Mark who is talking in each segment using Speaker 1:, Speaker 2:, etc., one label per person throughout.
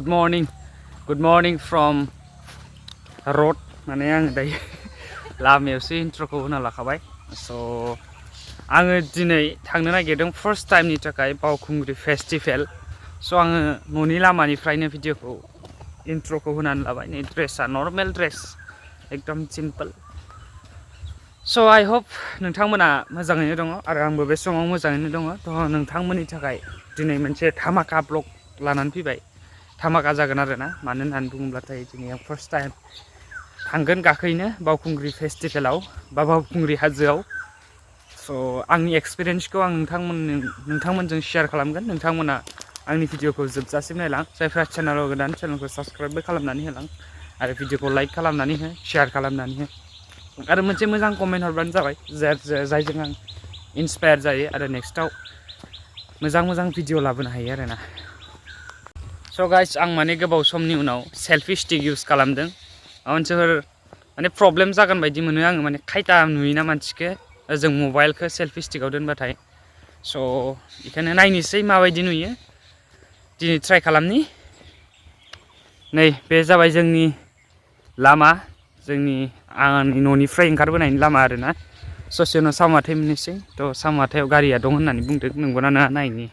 Speaker 1: Good morning from road. माने आं दायो लामायावसो इन्ट्रोखौ होना लाखाबाय। So आङो दिनै थांनो नागिरदों फार्स्ट टाइमनि थाखाय बावखुंग्रि फेस्टिभेल। So आङो न'नि लामानिफ्रायनो भिडिअखौ इन्ट्रोखौ होनानै लाबाय। नै ड्रेसआ नर्मेल ड्रेस एकदम सिम्पल। So I hope नोंथांमोना मोजाङैनो दङ आरो आंबो बे समाव मोजाङैनो दङ। थ' नोंथांमोननि थाखाय दिनै मोनसे धामाका ब्लग लानानै फैबाय। धामाका जागोन आरोना, मानो होननानै बुङोब्लाथाय दिनै आं फार्स्ट टाइम थांगोन गाखोनो बावखुंग्रि फेस्टिभेलाव बा बावखुंग्रि हाजोआव। स' आंनि एक्सपिरियेन्सखौ आं नोंथांमोनजों शेयार खालामगोन। नोंथांमोना आंनि भिडिअखौ जोबजासिम नायलां। जायफ्रा चेनेलाव गोदान चेनेलखौ साबस्क्राइबबो खालामनानै होलां आरो भिडिअखौ लाइक खालामनानै हो, शेयार खालामनानै हो आरो मोनसे मोजां कमेन्ट हरबानो जाबाय, जायजों आं इन्सपायार जायो आरो नेक्स्टआव मोजां भिडिअ लाबोनो हायो आरोना। स' गाइस, आं माने गोबाव समनि उनाव सेल्फि स्टिक इउज खालामदों। मोनसेफोर माने प्रब्लेम जागोन बायदि मोनो आङो, माने खायथा नुयोना मानसिखौ जों मबाइलखौ सेल्फि स्टिकआव दोनबाथाय। स' बेखायनो नायनोसै माबायदि नुयो, दिनै ट्राइ खालामनि। नै बे जाबाय जोंनि लामा, आंनि न'निफ्राय ओंखारबोनायनि लामा आरोना। ससे उनाव सामाथाय मोननोसै। थ' सामाथायाव गारिया दं होननानै बुंदों, नंगौना नङा नायनि।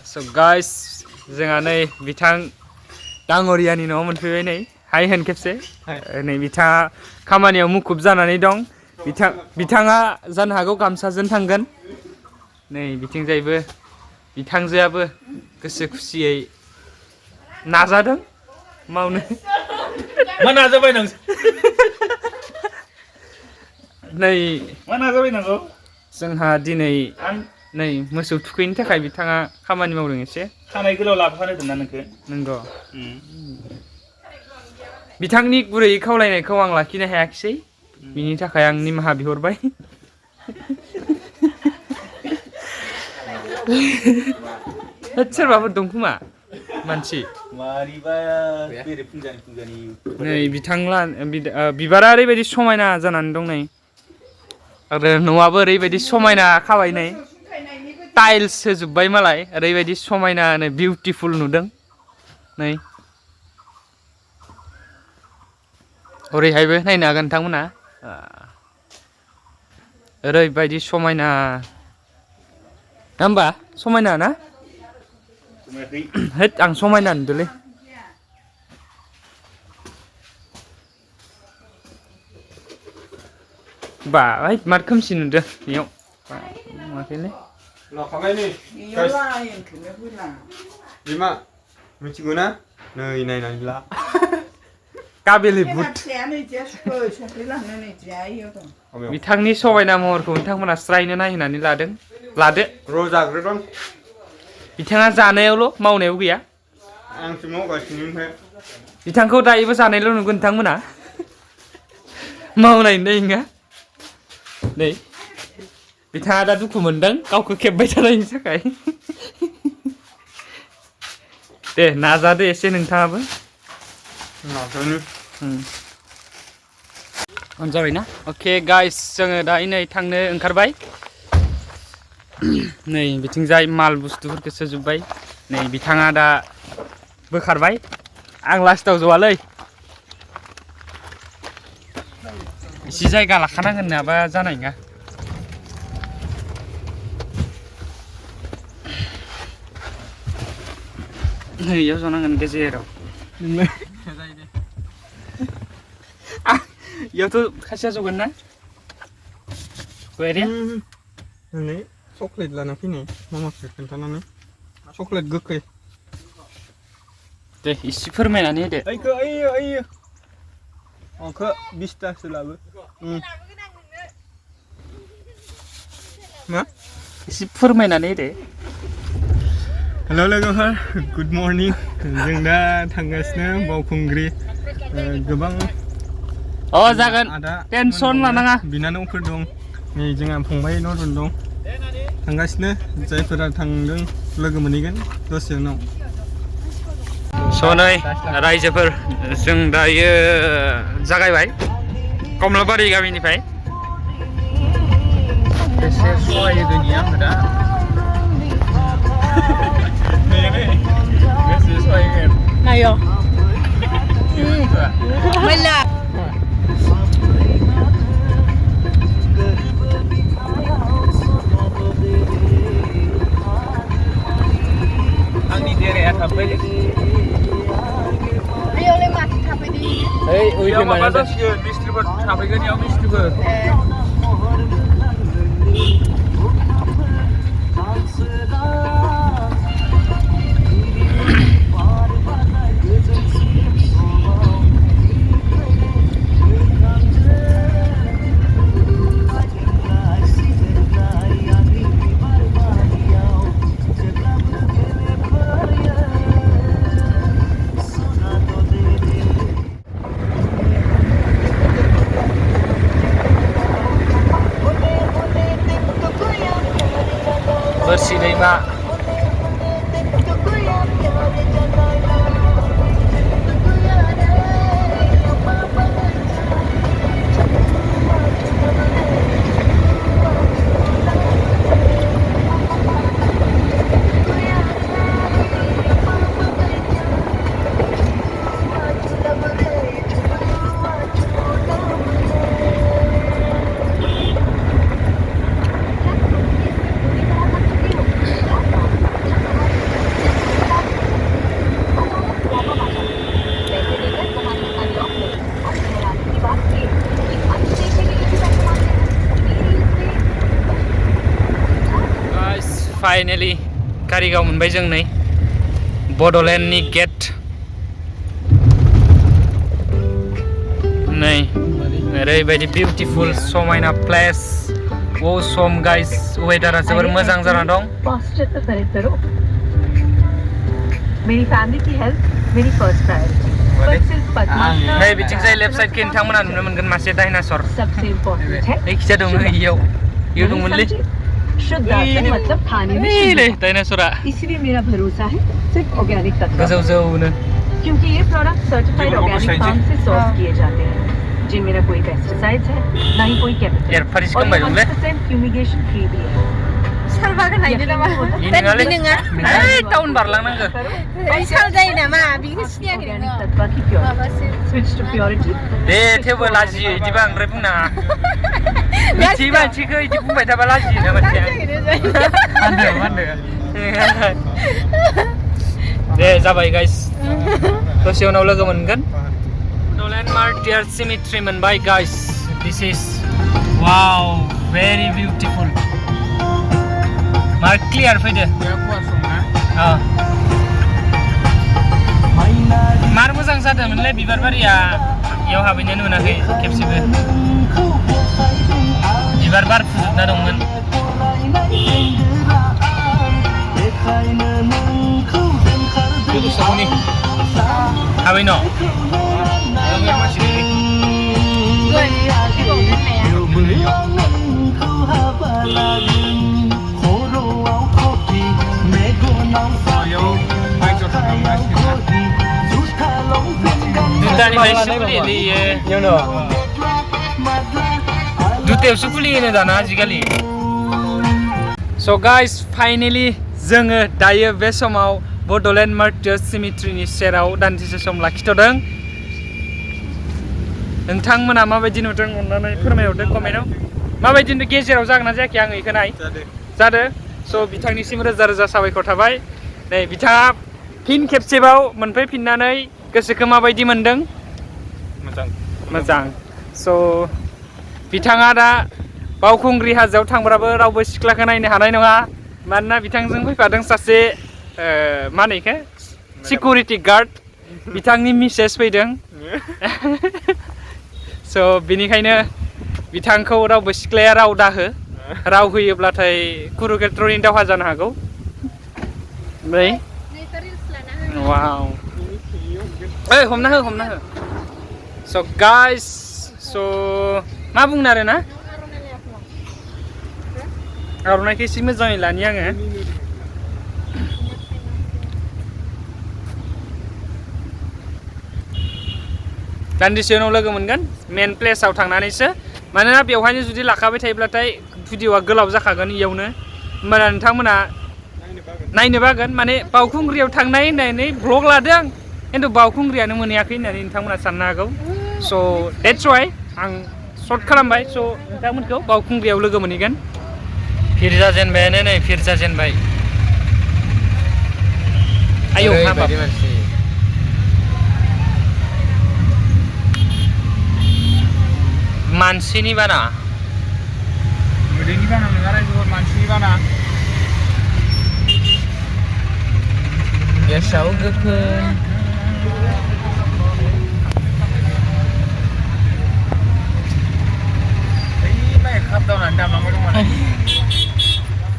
Speaker 1: So guys, जोंहा नै बिथां दाङरियानि न'आव मोनफैबाय। नै हाय होन खेबसे। नै बिथाङा खामानियाव मुखुब जानानै दं। बिथाङा जानो हागौ गामसाजों थांगोन। नै बिथिंजायबो बिथांजोआबो गोसो खुसियै नाजादों मावनो।
Speaker 2: मा नाजाबाय नों?
Speaker 1: नै
Speaker 2: मा नाजाबाय नांगौ?
Speaker 1: जोंहा दिनै नै मोसौ थुखैनो थाखाय बिथाङा खामानि मावदों एसे।
Speaker 2: खानाय गोलाव लाबोफानो होदोंना नोंखौ?
Speaker 1: नंगौ। बिथांनि गुरैयै खावलायनायखौ आं लाखिनो हायाखिसै, बिनि थाखाय आं निमाहा बिहरबाय। सोरबाफोर दं खोमा मानसि। नै बिबारा ओरैबायदि समायना जानानै दं नै, आरो न'आबो ओरैबायदि समायना खाबाय नै। टाइल्स होजोब्बाय मालाय, ओरैबायदि समायनानो बिउटिफुल नुदों नै। ओरैहायबो नायनो हागोन नोंथांमोना, ओरैबायदि समायना, नङा होमबा? समायना ना? होद, आं समायना नुदोंलै। बा मार खोमसि नुदों बेयाव नुवाखैलै।
Speaker 3: बिमा मिथिगौ ना? नै नायनानै ला।
Speaker 1: काबेलि बुट। बिथांनि समायना महरखौ नोंथांमोना स्रायनो नायनानै लादो।
Speaker 3: र' जाग्रोदों।
Speaker 1: बिथाङा जानायावल', मावनायाव गैया।
Speaker 3: आंसो मावगासिनो ओमफ्राय।
Speaker 1: बिथांखौ दायोबो जानायल' नुगोन नोंथांमोना, मावनाय नुनाय नङा। नै बिथाङा दा दुखु मोनदों गावखौ खेबबाय थानायनि थाखाय। दे नाजादो एसे नोंथाङाबो। जाबायना? अके गाइस, जोङो दा नै थांनो ओंखारबाय। नै बिथिंजाय माल बुस्थुफोरखौ सोजोब्बाय। नै बिथाङा दा बोखारबाय, आं लास्टाव ज'आलै। एसे जायगा लाखानांगोन, नङाबा जानाय नङा। नै इयाव जनांगोन गेजेराव। इयावथ' खासिया जगोन ना?
Speaker 3: नै चक्लेट लाना फैनाय मामाखौ खोन्थानानै, चक्लेट गोखै।
Speaker 1: दे इसे फोरमायनानै होदो।
Speaker 3: ओइयो अंखो 20तासो लाबो। मा?
Speaker 1: एसे फोरमायनानै होदो।
Speaker 3: हेल' लोगोफोर, गुड मर्निं। जों दा थांगासिनो बावखुंग्रि गोबां
Speaker 1: जागोन टेनसन लानाङा
Speaker 3: बिनानावफोर दं नै जोंहा फंबाय नरुन दं थांगासिनो जायफोरा थांदों लोगो मोनहैगोन दसे उनाव
Speaker 1: नै रायजोफोर जों दायो जागायबाय कमलाबारि गामिनिफ्राय एसे सहाय होदोंनि आङो दा बेसे सहाय होगोन
Speaker 4: नायो मोला
Speaker 1: आंनि देराया थाबबाय
Speaker 4: बेयावलाय माथो थाफैदों
Speaker 1: ओइ माबा जासिगोन मिस्ट्रिफोर थाफैगोन इयाव मिस्ट्रिफोर बोरसि दैमा फाइनली कारिगाव मोनबाय जों नै बड'लेण्डनि गेट नै ओरैबायदि बिउटिफुल समायना प्लेस सम गाइस वेदारा जोबोर मोजां जाना दं
Speaker 5: मेरी फैमिली की हेल्थ मेरी फर्स्ट प्रायोरिटी
Speaker 1: नै बिथिंजाय लेफ्ट साइडखै नोंथांमोना नुनो मोनगोन मासे डाइनासर
Speaker 5: सबसे इम्पोर्टेंट है
Speaker 1: एखिजा दङ इयाव दंमोनलै
Speaker 5: शुद्ध आसन मतलब खाने में
Speaker 1: डाइनासरा
Speaker 5: इसलिए मेरा भरोसा है सिर्फ ऑर्गेनिक तत्व
Speaker 1: गोजौ-जौनो
Speaker 5: क्योंकि ये प्रोडक्ट सर्टिफाइड ऑर्गेनिक फार्म से सोर्स किए जाते हैं जिनमें ना कोई पेस्टिसाइड्स है ना ही कोई केमिकल और 100% फ्यूमिगेशन फ्री भी है
Speaker 4: सालबागोन नायनो नामा
Speaker 1: नङालै टाउन बारलांनांगो
Speaker 4: साल जायो नामा बिखौ सिनायाखै
Speaker 5: ऑर्गेनिक तत्व की प्योरिटी स्विच टू प्योरिटी
Speaker 1: दे थेवबो लाजियो इदि बांद्राय बुंनाङा मिथियै मानसिखौ इदि बुंबाय थाबा लाजियो ना मानसिया मानदो दे जाबाय गाइस दसे उनाव लोगो मोनगोन लैंडमार्क डियर सिमेट्री मोनबाय guys this is wow very beautiful mark clear फैदो मार मोजां जादोंमोनलै बिबार बारिया इयाव हाबैनो मोनाखै खेबसेबो बिबार बारफुजोबना दंमोन हाबै न' दुतानिफ्रायसो खुलियोलै इयो दुतायावसो खुलियोनो दाना आजिखालि स' गाइस फाइनेलि जोङो दायो बे समाव बड'लेण्ड मार्टियार्स सिमेट्रिनि सेराव दान्दिसे सम लाखिथ'दों नोंथांमोना माबायदि नुदों अननानै फोरमायहरदो कमेन्टआव माबायदि गेजेराव जागोन ना जायाखै आं इखौ नाय जादो स' बिथांनिसिम रोजा रोजा साबायखर थाबाय नै बिथाङा फिन खेबसेबाव मोनफैफिननानै गोसोखौ माबायदि मोनदों मोजां स' बिथाङा दा बावखुंग्रि हाजोआव थांब्लाबो रावबो सिख्लाखौ नायनो हानाय नङा मानोना बिथांजों फैफादों सासे मा होनो इखो सिकिउरिटि गार्ड बिथांनि मिसेस फैदों स' बेनिखायनो बिथांखौ रावबो सिख्लाया राव दाहो राव होयोब्लाथाय कुरुक्षेत्रनि दावहा जानो हागौ नै Wow. Eh, हमना हो. So guys, so मा बुंनो आरो ना? आर'नाइखौ एसे मोजाङै लानि आङो. दान्दिसे उनाव लोगो मोनगोन मेन प्लेसआव थांनानैसो मानोना बेवहायनो जुदि लाखाबाय थायोब्लाथाय भिडिअ'आ गोलाव जाखागोन इयावनो होमबाना नोंथांमोना नायनो बागोन माने बावखुंग्रियाव थांनाय होननानै ब्लग लादों खिन्थु बावखुंग्रियानो मोनहैयाखै होननानै नोंथांमोना साननो हागौ स' देट्स वाइ आं सर्ट खालामबाय स' नोंथांमोनखौ बावखुंग्रियाव लोगो मोनहैगोन फिर जाजेनबायानो नै फिर जाजेनबाय आयौ हाबाब मानसिनि बाना
Speaker 3: गोदैनि बाना नङा रायजोफोर मानसिनि बाना
Speaker 1: गेसाव गोफोन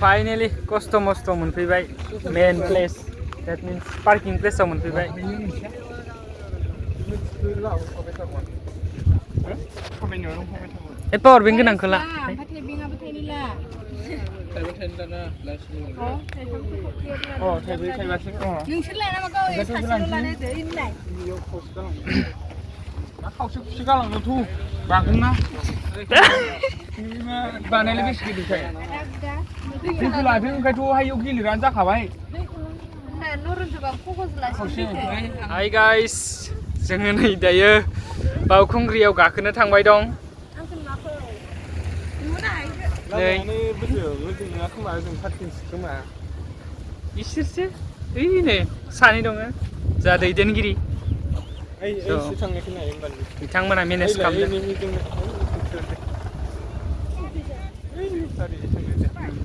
Speaker 1: फाइनेलि खस्थ' मस्थ' मोनफैबाय मेन प्लेस दैट मिन्स पार्किं प्लेसआव मोनफैबाय ए पावार बेंक गोनांखौ ला
Speaker 4: नोंसोर लायना मा गाव सासेल' लानो होदो
Speaker 3: खावसे खुसि गालांनोथ' बागोनना बानायलाय बेसे गिदिरखाय दैखौ लादों ओंखायथ' हायाव गेलेग्रानो जाखाबाय
Speaker 1: हाय गाइस जोङो नै दायो बावखुंग्रियाव गाखोनो थांबाय दं इसोरसो ओइ नै सानै दङ जा दैदेनगिरि बिथांमोना मेनेज खालामदों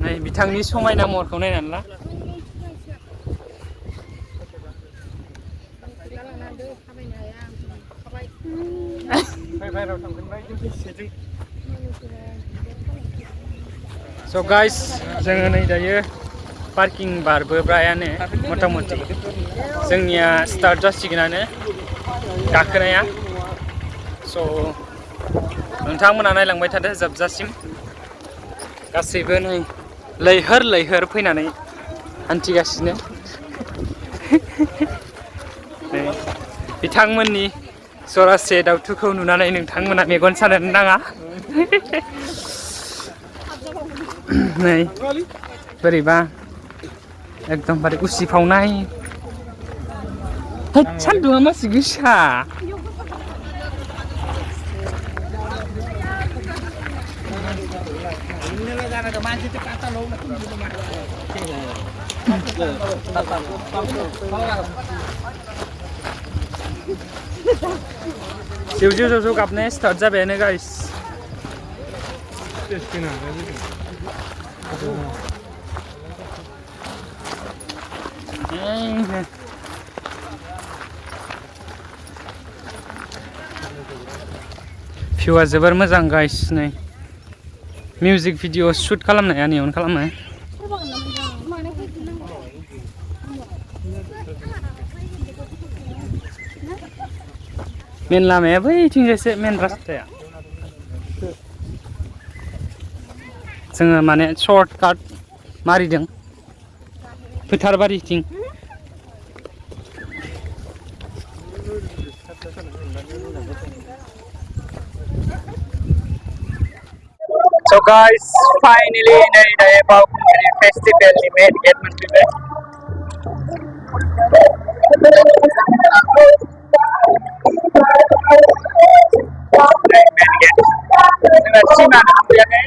Speaker 1: नै बिथांनि समायना महरखौ नायनानै ला So guys, जोङो नै दायो पार्किं बारबोबायानो मथा मथि जोंनिया स्टार्ट जासिगोनानो गाखोनाया स' नोंथांमोना नायलांबाय थादो जोबजासिम गासैबो नै लैहोर फैनानै हान्थिगासिनो बिथांमोननि जरासे दावथुखौ नुनानै नोंथांमोना मेगन सानो नाङा नै बोरैबा एकदमबारे उसिफावनाय सान्दुङा मासि गोसा जिउ गाबनाया स्टार्ट जाबायानो गाइस भिउआ जोबोर मोजां गाइस नै मिउजिक भिडिअ शुट खालामनाया नैयावनो खालामो मेन लामाया बैथिंजायसो मेन रास्ताया जोङो माने सर्ट काट मारिदों फोथारबारिथिं So guys, finally नै दायो बावखुंग्रि फेस्टिभेलनि मेन गेट मोनफैबाय मेन गेट जोंना टिमानो मोनफैयाखै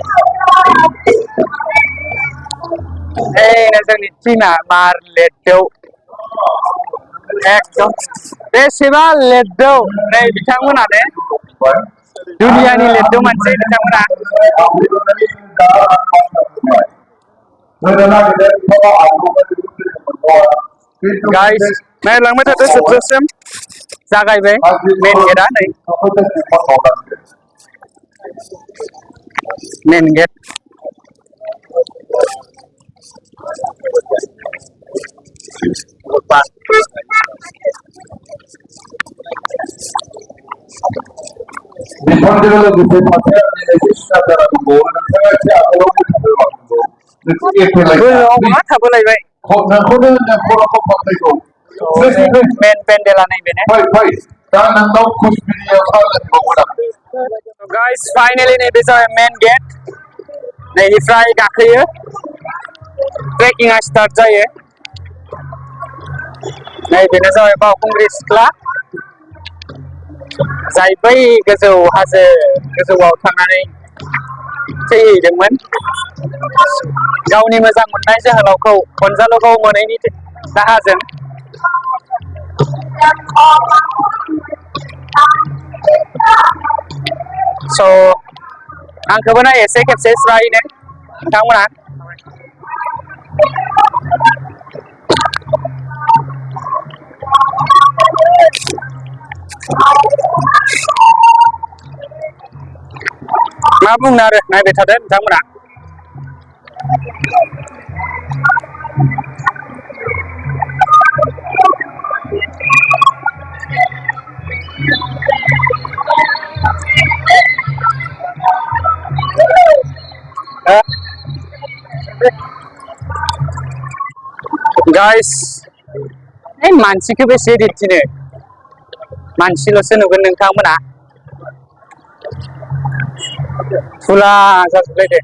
Speaker 1: ओइनो जोंनि टिमा मार लेटदौ एकदम बेसेबा लेटदौ नै बिथांमोनानो दुनियानि लेटदौ मानसि बिथांमोना गाइस नायलांबाय थादो जोबजासिम जागायबाय मेन गेटआ नै मेन गेट
Speaker 6: 현재는 이제 자세하게 시작하고 생활체 앞으로 가고 이렇게
Speaker 1: मा थाबोलायबाय
Speaker 6: 나코는 코라코 파트고
Speaker 1: मेन पेन्डेला नैबेनो
Speaker 6: 파이 다 나도 쿠스비리아 사는 거구나
Speaker 1: गाइस फाइनली नैबे जाबाय मेन गेट नैनिफ्राय गाखोयो ट्रेकिंआ स्टार्ट जायो नैबेनो जाबाय बावखुंग्रि सिख्ला जाय बै गोजौ हाजो गोजौआव थांनानै थैहैदोंमोन गावनि मोजां मोननाय जोहोलावखौ अनजालुगाव मोनैनि दाहाजों स' आंखौबो नायनोसै खेबसे स्रायनो नोंथांमोना मा बुंनो आरो नायबाय थादो नोंथांमोना गाइस मानसिखौ बेसे दिन्थिनो मानसिल'सो नुगोन नोंथांमोना फुला जाजोबलायदो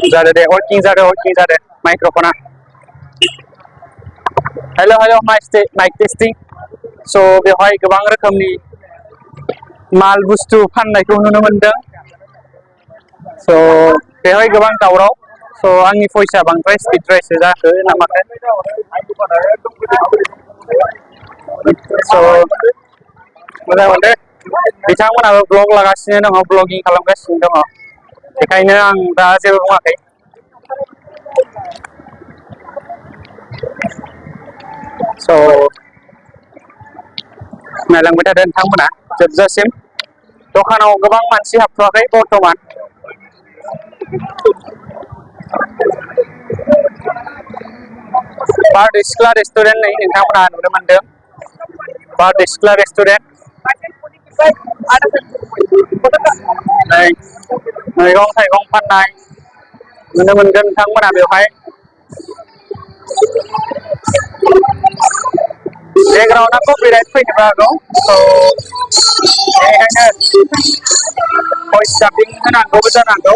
Speaker 1: जादो दे वर्किं जादो माइक्र'फना हेल' माइक टेस्टिं स' बेवहाय गोबां रोखोमनि माल बुस्थु फाननायखौ नुनो मोनदों स' बेवहाय गोबां दावराव स' आंनि भइसआ बांद्राय स्पिडद्रायसो जाखो ना माखो स' मोजां मोनदो बिथांमोनाबो ब्लग लागासिनो दङ ब्लगिं खालामगासिनो दङ बेखायनो आं दा जेबो बुङाखै स' नायलांबाय थादो नोंथांमोना जोबजासिम दखानाव गोबां मानसि हाबथ'वाखै बर्थमान बारदै सिख्ला रेस्टुरेन्ट नै नोंथांमोना नुनो मोनदों बारदै सिख्ला रेस्टुरेन्ट नै मैगं थाइगं फाननाय नुनो मोनगोन नोंथांमोना बेवहाय बेकग्राउन्डआ कपिराइट फैनोबो हागौ बेनिखायनो भइस डाबिं होनांगौबो जानांगौ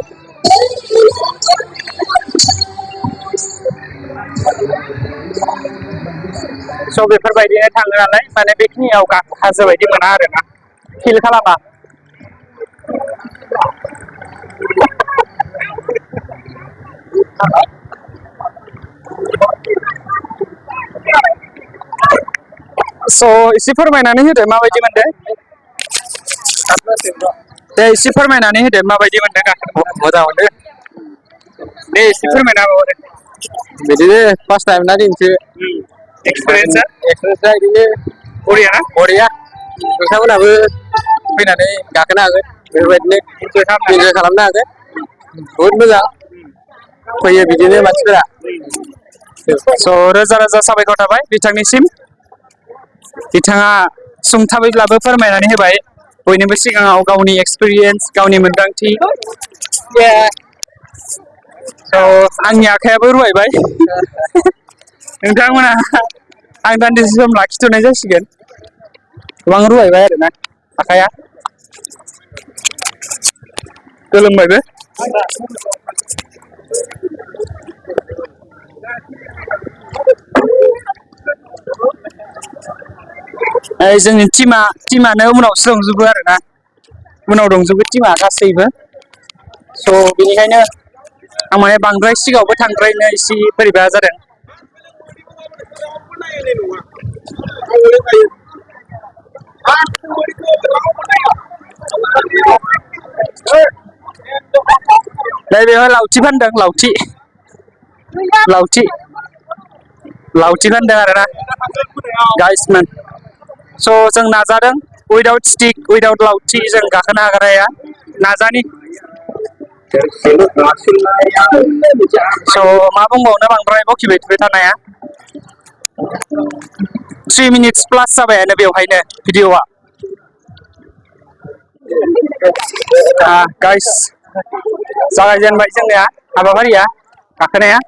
Speaker 1: स' बेफोरबायदिनो थाङो नालाय माने बेखिनियाव हाजो बायदि मोना आरोना फिल खालामा स' एसे फोरमायनानै होदो माबायदि मोनदों दे एसे फोरमायनानै होदो माबायदि मोनदों गाखोनो मोजां मोनदों दे एसे फोरमायना होबावदो बिदिनो फार्स्ट टाइम ना दिनैसो एक्सपिरियेन्सआ बिदिनो बरिया नोंथांमोनाबो फैनानै गाखोनो हागोन बेफोरबायदिनो इन्जय खालामनो हागोन बहुद मोजां फैयो बिदिनो मानसिफोरा स' रोजा रोजा साबायखर थाबाय बिथांनिसिम बिथाङा सुंथाबैब्लाबो फोरमायनानै होबाय बयनिबो सिगाङाव गावनि एक्सपिरियेन्स गावनि मोन्दांथि आंनि आखायाबो रुवायबाय नोंथांमोना आं दान्दिसे सम लाखिथ'नाय जासिगोन गोबां रुवायबाय आरोना आखाया गोलोमबायबो जोंनि टिमानो उनावसो दंजोबो आरोना उनाव दंजोबो टिमा गासैबो स' बेनिखायनो आं माने बांद्राय सिगाङावबो थांद्रायनो एसे बोरैबा जादों नै बेवहाय लावथि फानदों लावथि फानदों आरोना गाइसमोन स' जों नाजादों उइदाउट स्टिक उइदाउट लावथि जों गाखोनो हागोन हाया नाजानि स' मा बुंबावनो बांद्राय बखिबाय थानाया 3 minutes plus जाबायानो बेवहायनो भिडिअआ गाइस जागायजेनबाय जोंनिया हाबाफारिया गाखोनाया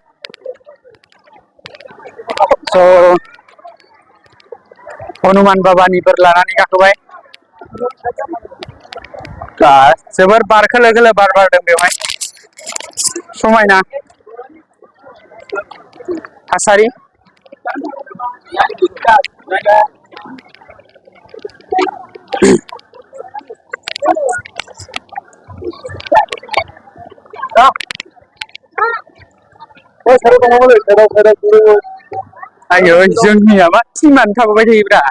Speaker 1: स' हनुमान बाबानि बोर लानानै गाखोबाय जोबोर बार खोलो खोलो बार बारदों बेवहाय समायना थासारि आयो जोंनिया मा टिमानो थाबोबाय थायोब्रा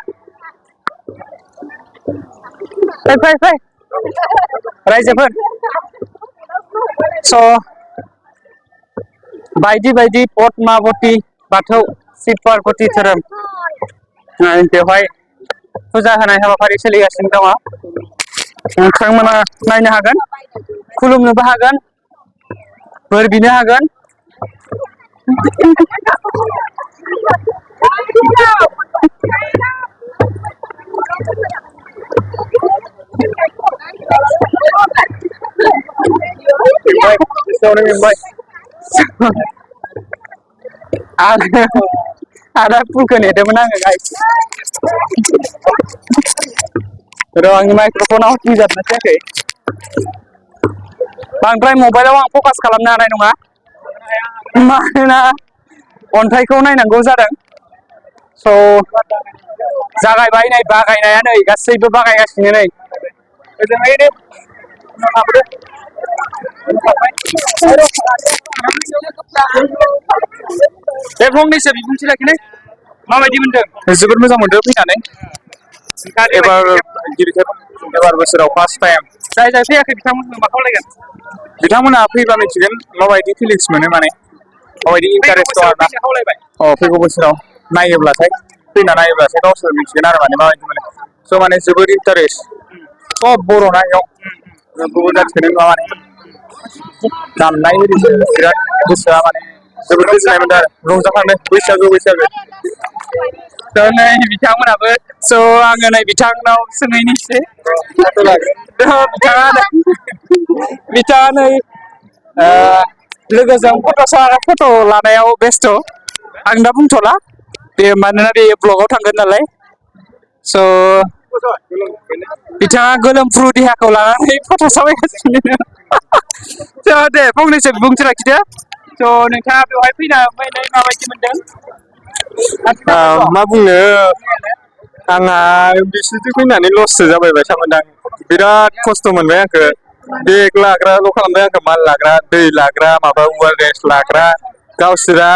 Speaker 1: फै रायजोफोर स' बायदि बायदि पद्मावती बाथौ शिब पार्बती धोरोम बेवहाय फुजा होनाय हाबाफारि सोलिगासिनो दङ नोंथांमोना नायनो हागोन खुलुमनोबो हागोन बोर बिनो हागोन आदा फुलखौ नेदोंमोन आङो गाइस र' आंनि माइक्र'फनाव होजाबना जायाखै बांद्राय मबाइलाव आं फकास खालामनो हानाय नङा मानोना अन्थाइखौ नायनांगौ जादों स' जागायबाय नै बागायनाया नै गासैबो बागायगासिनो नै ओजोंहाय दे बे फंनैसो बिबुंथि लाखिनाय माबायदि मोनदों जोबोद मोजां मोनदों फैनानै एबार एबार बोसोराव फार्स्ट टाइम जाय फैयाखै बिथांमोननो मा खावलायगोन बिथांमोना फैबा मिथिगोन माबायदि फिलिंस मोनो माने माबायदि इन्टारेस्ट दं आरोना फैगौ बोसोराव नायोब्लाथाय फैना नायोब्लाथाय गावसोर मिथिगोन आरो माने माबायदि मोनो स' माने जोबोद इन्टारेस्ट सब बर'ना इयाव गुबुन जाथिखौनो नुवा माने दामनाय एरिजों बिराद गोसोआ माने जोबोद गोजोननाय मोनदों आरो रंजाखांदों बैसागु थ' नै बिथांमोनाबो स' आङो नै बिथांनाव सोंहैनोसै बिथाङा नै लोगोजों फट' लानायाव बेस्थ' आं दा बुंथ'ला बे मानोना बे ब्लगाव थांगोन नालाय स' बिथाङा गोलोमफ्रु देहाखौ लानानै फट' साफायगासिनो स' दे फंनैसो बिबुंथि लाखिदो स' नोंथाङा बेवहाय फैनानै माबायदि मोनदों
Speaker 3: मा बुंनो आंहा बिसिनिथिं फैनानै लससो जाबाय बायसा मोनदां बिराद खस्थ' मोनबाय आंखो बेग लाग्राल' खालामबाय आंखो माल लाग्रा दै लाग्रा माबा वारेस लाग्रा गावसोरा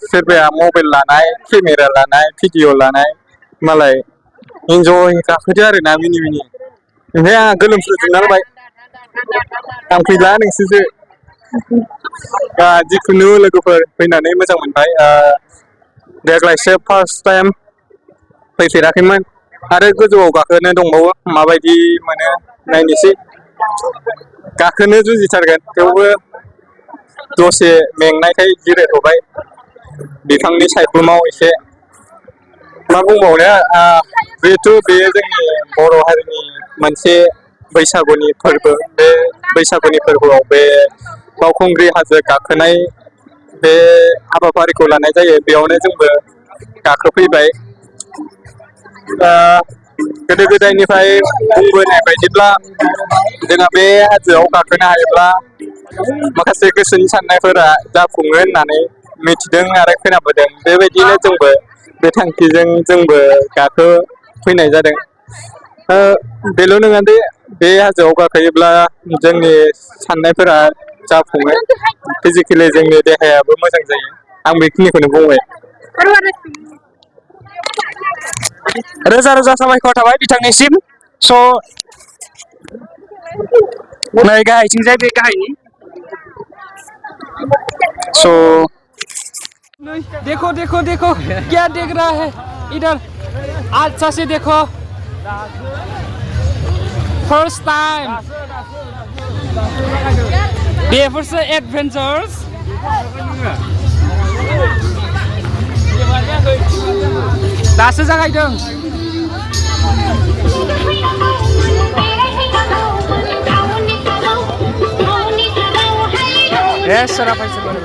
Speaker 3: सोरबाया मबाइल लानाय केमेरा लानाय भिडिअ लानाय मालाय इन्जय गाखोदो आरो ना मिनि ओमफ्राय आंहा गोलोमफ्रुजोबना होबाय आं फैला नोंसोरसो जिखुनु लोगोफोर फैनानै मोजां मोनबाय देग्लायसो फार्स्ट टाइम फैफेराखैमोन आरो गोजौआव गाखोनो दंबावो माबायदि मोनो नायनोसै गाखोनो जुजिथारगोन थेवबो दसे मेंनायखाय जिरायथ'बाय बिफांनि सायख्लुमाव एसे मा बुंबावनो जिहेथु बेयो जोंनि बर' हारिनि मोनसे बैसागुनि फोरबो बे बैसागुनि फोरबोआव बे बावखुंग्रि हाजो गाखोनाय बे हाबाफारिखौ लानाय जायो बेयावनो जोंबो गाखोफैबाय गोदो गोदायनिफ्राय बुंबोनाय बायदिब्ला जोंहा बे हाजोआव गाखोनो हायोब्ला माखासे गोसोनि साननायफोरा जाफुङो होननानै मिथिदों आरो खोनाबोदों बेबायदिनो जोंबो बे थांखिजों जोंबो गाखोफैनाय जादों बेल' नङा दे बे हाजोआव गाखोयोब्ला जोंनि साननायफोरा जाफुङो फिजिकेलि जोंनि देहायाबो मोजां जायो आं बेखिनिखौनो बुंबाय
Speaker 1: रोजा रोजा साबायखर थाबाय बिथांनिसिम स' नै गाहायथिंजाय बे गाहायनि स' देखो देखो देखो क्या देख रहा है इधर अच्छा से देखो फर्स्ट टाइम बेफोरसो एडभेन्चर्स दासो जागायदों सोरा फैसोर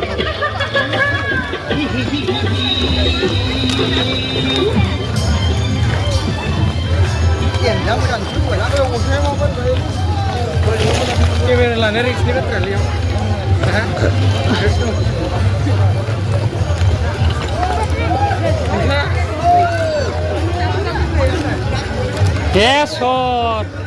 Speaker 3: Kamera lainnya Rick ini kan terlihat.
Speaker 1: Yes, sir.